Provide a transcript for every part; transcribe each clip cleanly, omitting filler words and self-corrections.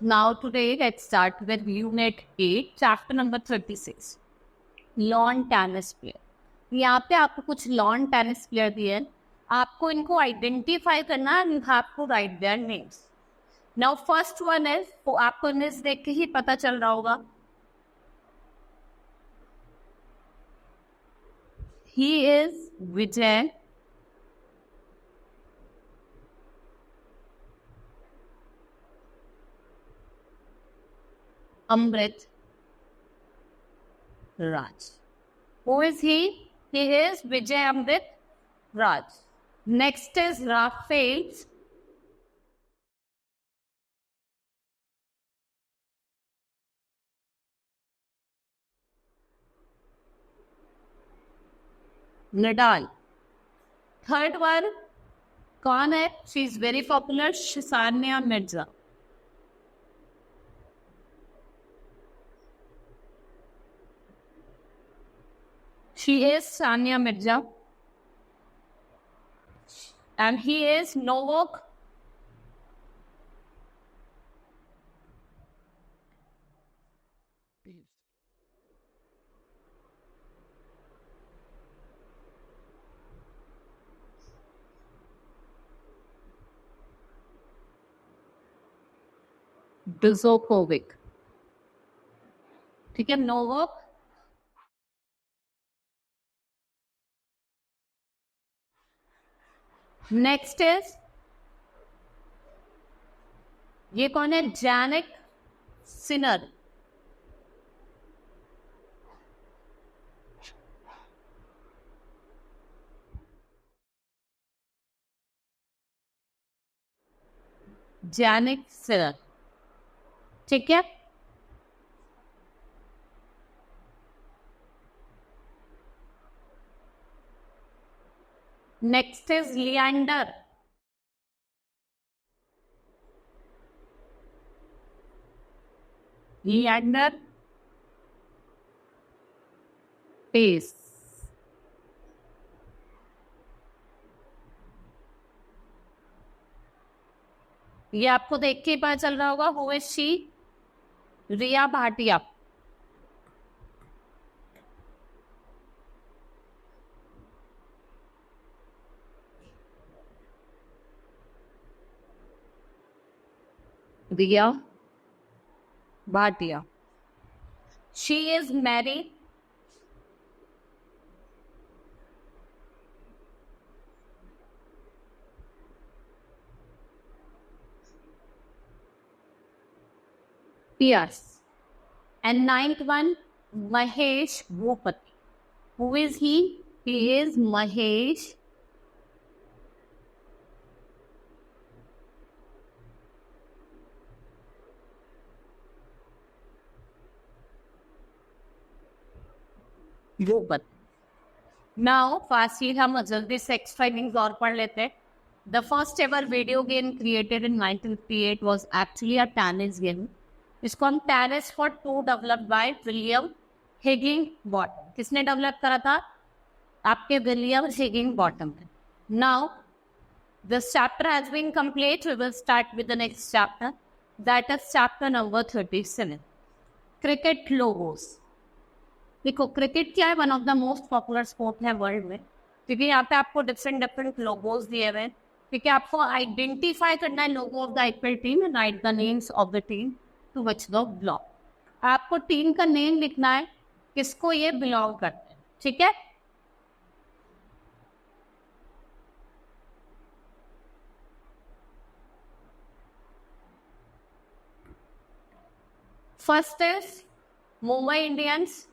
Now today let's start with Unit 8, Chapter number 36, Lawn Tennis Player. यहाँ पे आपको कुछ लॉन टेनिस प्लेयर दिए हैं, आपको इनको आइडेंटिफाई करना है, you have to write their names. Now first one is, तो आपको इन्हें देख के ही पता चल रहा होगा, he is Vijay Amrit Raj. Who is he? He is Vijay Amrit Raj. Next is Rafael Nadal. Third one, कौन है? She is very popular, Sania Mirza. She is Sania Mirza. And he is Novak Djokovic. ठीक है, Novak next is, ये कौन है? Jannik Sinner. जैनिक Sinner, ठीक है. Next is Leander. Leander Paes. ये आपको देख के पता चल रहा होगा, who is she? Riya Bhatia. Riya Bhatia. She is married Pierce. And ninth one, Mahesh Bhupati. Who is he? He is Mahesh Bhupati. Now, fastly हम जल्दी से X findings और पढ़ लेते हैं. The first ever video game created in 1958 was actually a tennis game. इसको हम tennis for two developed by William Higinbotham. किसने डेवलप करा था? आपके William Higinbotham. Now this chapter has been complete. We will start with the next chapter, that is chapter number 37, cricket लोगोस. देखो, cricket क्या है? One of the most popular sport है world में, क्योंकि यहाँ पे आपको डिफरेंट डिफरेंट लोगोस दिए हुए हैं. क्योंकि आपको आइडेंटिफाई करना है logo of the IPL team and write the names of the team to which the belong. आपको टीम का नेम लिखना है, किसको ये बिलोंग करते हैं. ठीक है. First is Mumbai Indians.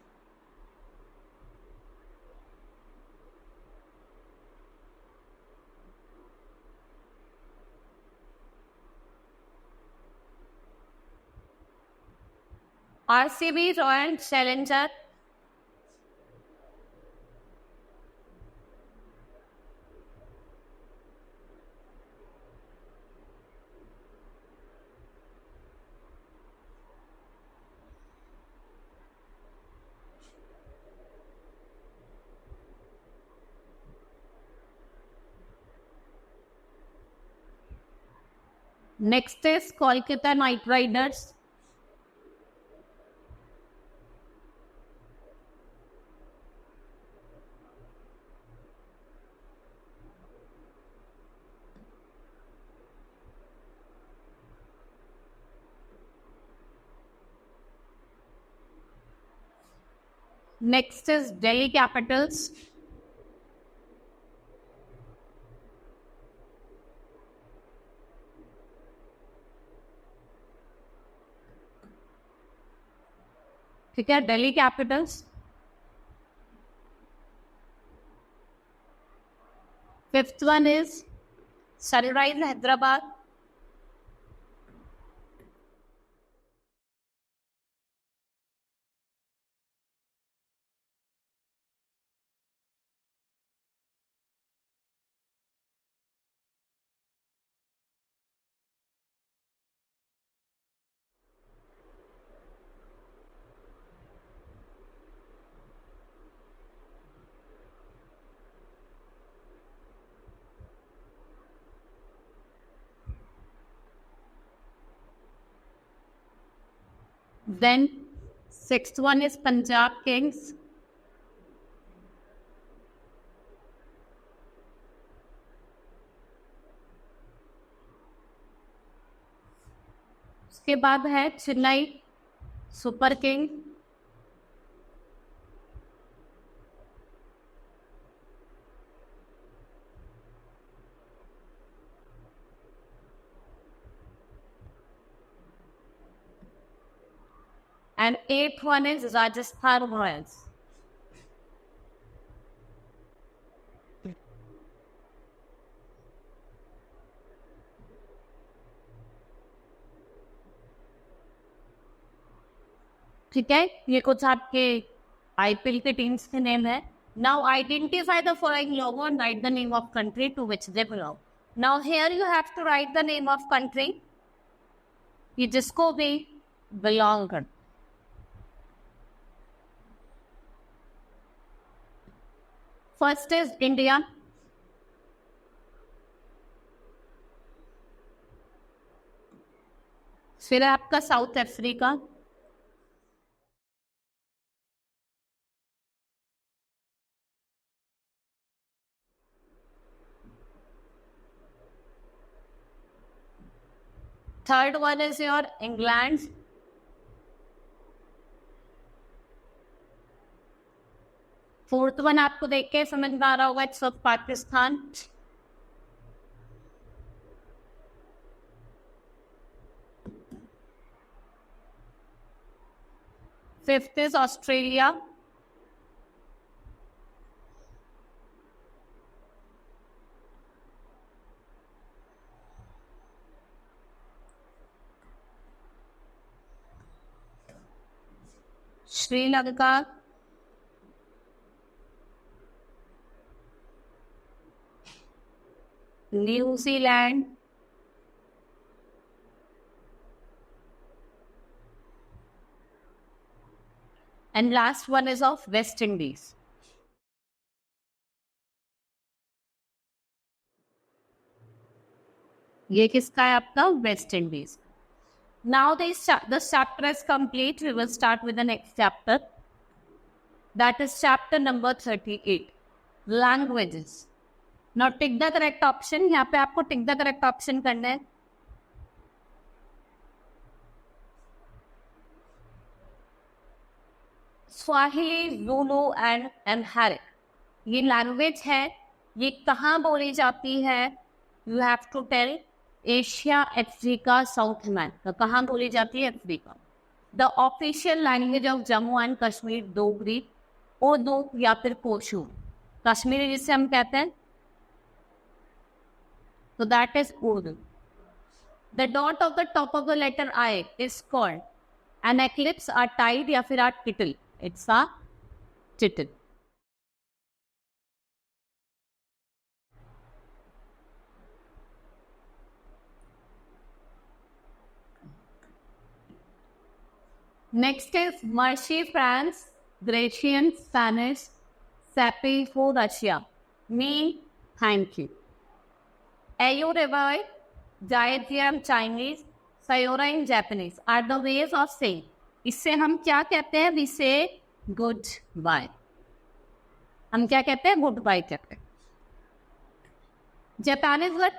RCB Royal Challenger. Next is Kolkata Knight Riders. Next is Delhi Capitals. ठीक है, Delhi Capitals. Fifth one is Sunrise Hyderabad. Then sixth one is Punjab Kings. उसके बाद है Chennai super king. And eighth one is Rajasthan Royals. ठीक है, ये कुछ आपके आईपीएल के टीम्स के नेम है. Now identify the following logo and write the name of country to which they belong. Now here you have to write the name of country ये जिसको भी belong कर. First is India. फिर है आपका south Africa. Third one is your England. Fourth one आपको देख के समझ में आ रहा होगा, it's of Pakistan. Fifth is Australia. Sri Lanka. New Zealand. And last one is of West Indies. ये किसका है आपका? West Indies. Now this chapter is complete. We will start with the next chapter. That is chapter number 38. Languages. Now tick the correct option. यहाँ पे आपको tick the correct option करना है. Swahili, Zulu and Amharic. ये language है. ये कहाँ बोली जाती है? You have to tell. Asia, Africa, South America. कहाँ बोली जाती है? Africa. The official language of Jammu and Kashmir Dogri, Urdu या फिर कोशू. कश्मीरी जिसे हम कहते हैं, तो that is Urdu. The dot of the top of the letter I is called an eclipse, or tide या फिर or tittle. It's a tittle. Next is Mercy, France, Grecian, Spanish, Sapi for Russia. Mean thank you. Ayu Rebai, Zhejiang Chinese, Sayora in Japanese are the ways of saying. इससे हम क्या कहते हैं? We say goodbye. हम क्या कहते हैं? Goodbye कहते हैं. Japanese were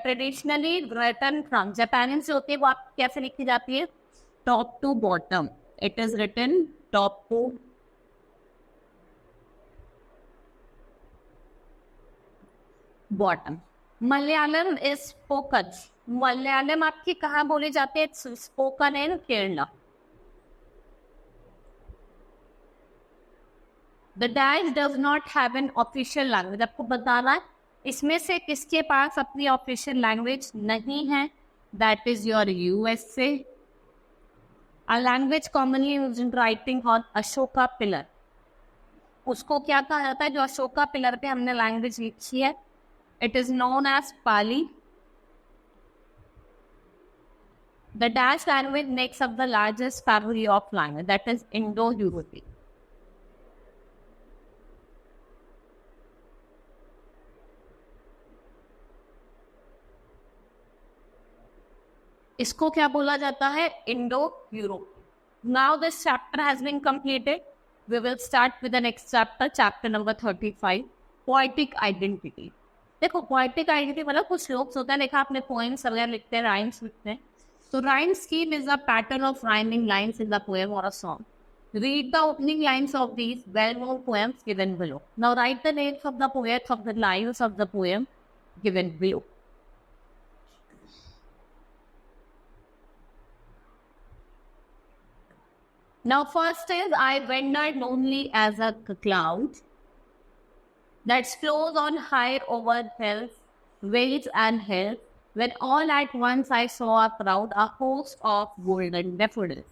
traditionally written from. Japanese जो होती है वो आप कैसे लिखी जाती है? Top to bottom. It is written top to bottom. Malayalam is spoken. Malayalam आपकी कहाँ बोली जाती है? It's spoken in Kerala. The dash does not have an official language. आपको बताना है इसमें से किसके पास अपनी ऑफिशियल लैंग्वेज नहीं है? That is your USA. A language commonly used in writing on Ashoka pillar. उसको क्या कहा जाता है जो अशोका पिलर पे हमने लैंग्वेज लिखी है? It is known as Pali. The Dash language makes up the largest family of language, that is Indo-European. इसको क्या बोला जाता है? Indo-Europe. Now this chapter has been completed. We will start with the next chapter, chapter number 35, poetic identity. देखो poetic identity मतलब कुछ लोग होता है देखा आपने poems वगैरह लिखते हैं, rhymes लिखते हैं. So rhyme scheme is a pattern of rhyming lines in the poem or a song. Read the opening lines of these well-known poems given below. Now write the names of the poets of the lines of the poem given below. Now first is I wandered lonely as a cloud that flows on high over hills, vales and hills, when all at once I saw a crowd, a host of golden daffodils.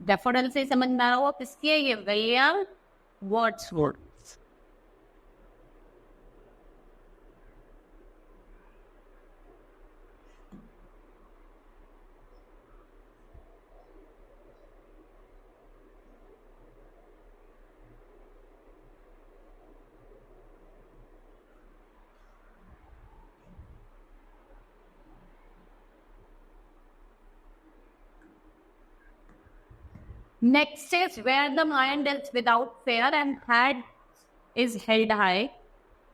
Daffodil से समझ में आ रहा हो किसकी है? ये William Wordsworth. Next is where the mind is without fear and head is held high,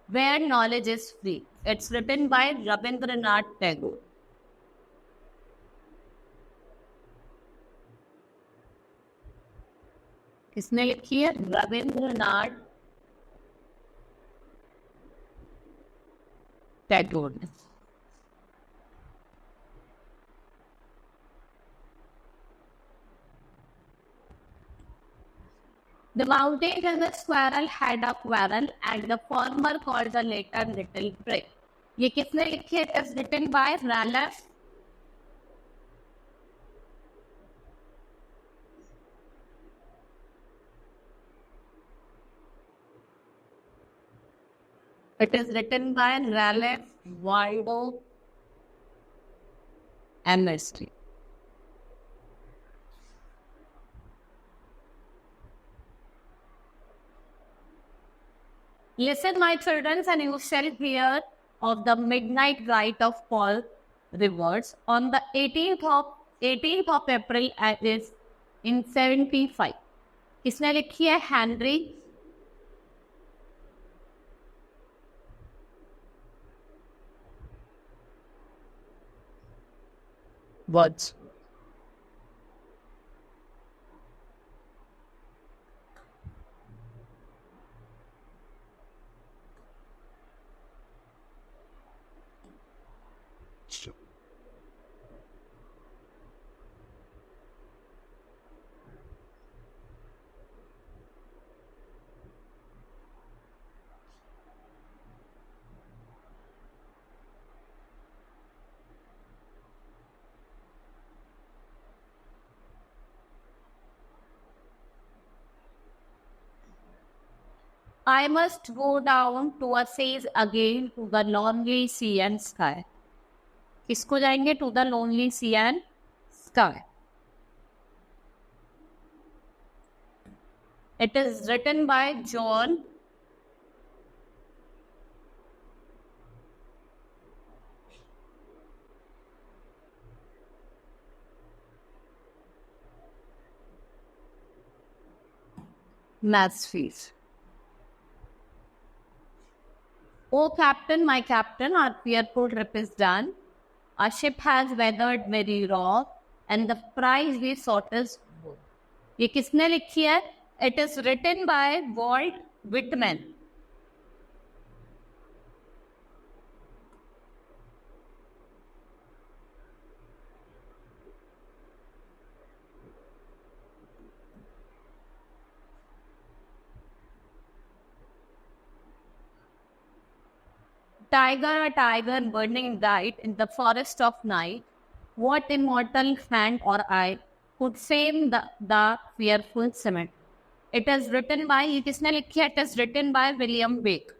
where knowledge is free. It's written by Rabindranath Tagore. किसने लिखी है? रविंद्रनाथ टैगोर ने. The mountain and the squirrel had a quarrel, and the farmer called the latter little prig. ये किसने लिखी है? It is written by Ralph Waldo Emerson. Listen, my children, and you shall hear of the midnight rite of Paul Revere on the 18th of April is in 75. किसने लिखी है? Henry Words. I must go down to a seas again to the lonely sea and sky. किसको जाएंगे? To the lonely sea and sky. It is written by John maths fees. Oh captain, my captain, our fearful trip is done. Our ship has weathered very wrong and the prize we sought is good. ये किसने लिखी है? It is written by Walt Whitman. Tiger, a tiger burning bright in the forest of night, what immortal hand or eye could frame the fearful cement? It is written by, ये किसने लिखी है? It is written by William Blake.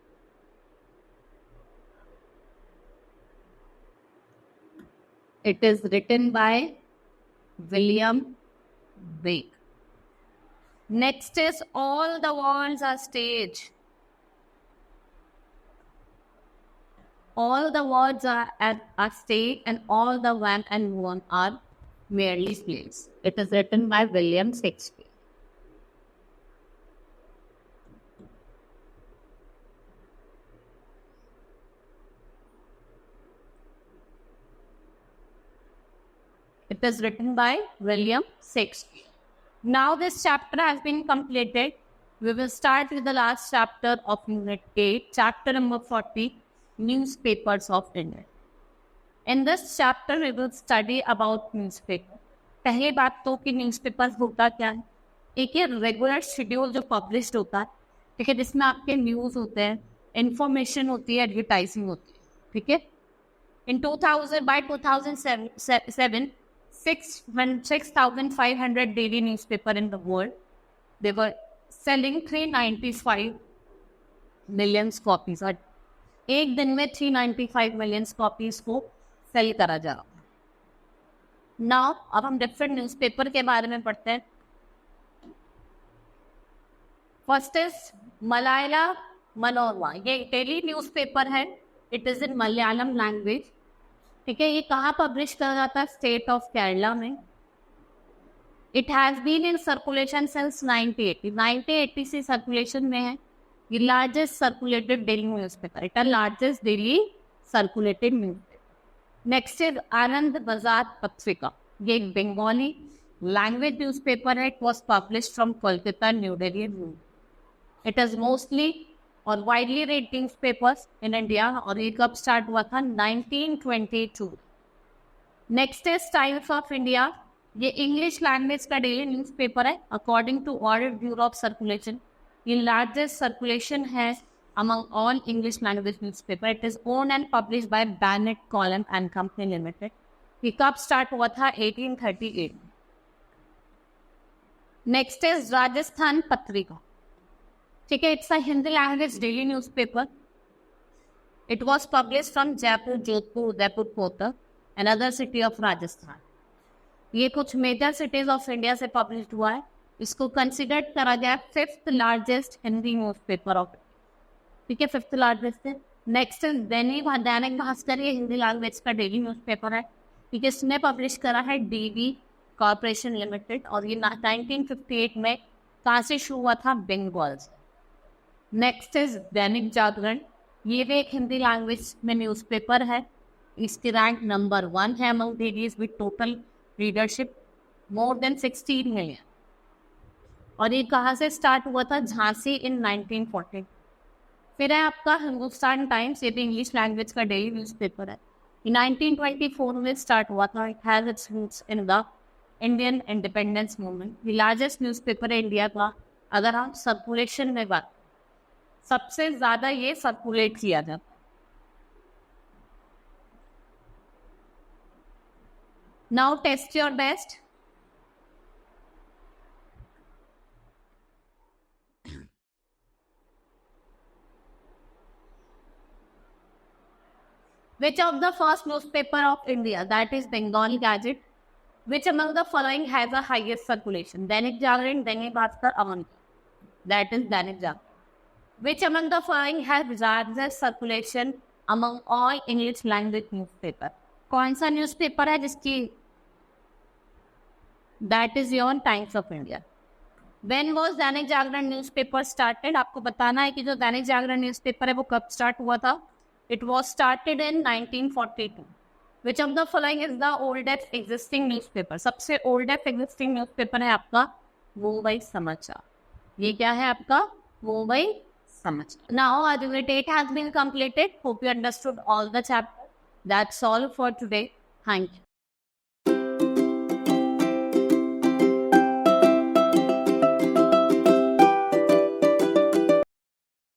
It is written by William Blake. Next is all the walls are stage. All the words are at a stage and all the one and one are merely plays. It is written by William Shakespeare. It is written by William Shakespeare. Now this chapter has been completed. We will start with the last chapter of Unit 8, chapter number 40, Newspapers of India. In this chapter, we will study about newspaper. पहली बात तो कि newspapers होता क्या है? एक ये regular schedule जो पब्लिश्ड होता है, ठीक है, जिसमें आपके न्यूज़ होते हैं, इंफॉर्मेशन होती है, एडवर्टाइजिंग होती है, ठीक है. In 2000, by 2007, 6,500 daily newspaper in the world. They were selling 395 million copies. और एक दिन में 395 million copies को सेल करा जा रहा. Now, अब हम डिफरेंट न्यूज़पेपर के बारे में पढ़ते हैं. First is Malayala Manorama. ये डेली न्यूज़पेपर है. It is in Malayalam language. ठीक है, ये कहाँ पब्लिश करा जाता है? स्टेट ऑफ केरला में. It has been in circulation since 1980 से सर्कुलेशन में है. ये largest circulated daily newspaper. It are largest daily circulated newspaper. Next is Anand Bazar Patrika. ये एक बंगाली लैंग्वेज न्यूज़पेपर है. It was publish from Kolkata, new Delhi. It is mostly और widely read newspapers in India. और ये कब स्टार्ट हुआ था? 1922. Next is Times of India. ये इंग्लिश लैंग्वेज का डेली न्यूज़पेपर है. According to World Bureau of Circulation, ये लार्जेस्ट सर्कुलेशन है among all English language newspaper. It is owned and published by Bennett Column and Company Limited. ये कब start हुआ था? 1838. Next is Rajasthan Patrika. ठीक है, it's a Hindi language daily newspaper. It was publish from Jaipur, Jodhpur, Udaipur, Kota and other city of Rajasthan. ये कुछ major cities of India से publish हुआ है. इसको कंसिडर करा गया 5th largest Hindi newspaper of. ठीक है, 5th लार्जेस्ट है. Next is Dainik Bhaskar. ये हिंदी लैंग्वेज का डेली न्यूज़पेपर है. ठीक है, इसने पब्लिश करा है डीबी कॉर्पोरेशन लिमिटेड. और ये 1958 में कहाँ से शुरू हुआ था? बंगाल से. Next is Dainik Jagran. ये भी एक हिंदी लैंग्वेज में न्यूज़पेपर है. इसकी रैंक नंबर 1 है among dailies with total readership more than 16 million. और ये कहाँ से स्टार्ट हुआ था? झांसी इन 1940. फिर है आपका हिंदुस्तान टाइम्स. ये भी इंग्लिश लैंग्वेज का डेली न्यूज़पेपर है. 1924 में स्टार्ट हुआ था. It has its roots in the Indian independence movement. ये लार्जेस्ट न्यूज़पेपर है इंडिया का. अगर हम सर्कुलेशन में बात, सबसे ज़्यादा ये सर्कुलेट किया जाता. Now test your best. Which of the first newspaper of India, that is Bengal Gazette, which among the following has the highest circulation? Dainik Jagran, Dainik Bhaskar, Aman. That is Dainik Jagran. Which among the following has largest circulation among all English language newspaper? कौन सा newspaper है जिसकी? That is your Times of India. When was Dainik Jagran newspaper started? आपको बताना है कि जो Dainik Jagran newspaper है वो कब स्टार्ट हुआ था. It was started in 1942. Which of the following is the oldest existing newspaper? सबसे oldest existing newspaper है आपका मुंबई समाचार. ये क्या है आपका मुंबई समाचार. Now our date has been completed. Hope you understood all the chapter. That's all for today. Thank you.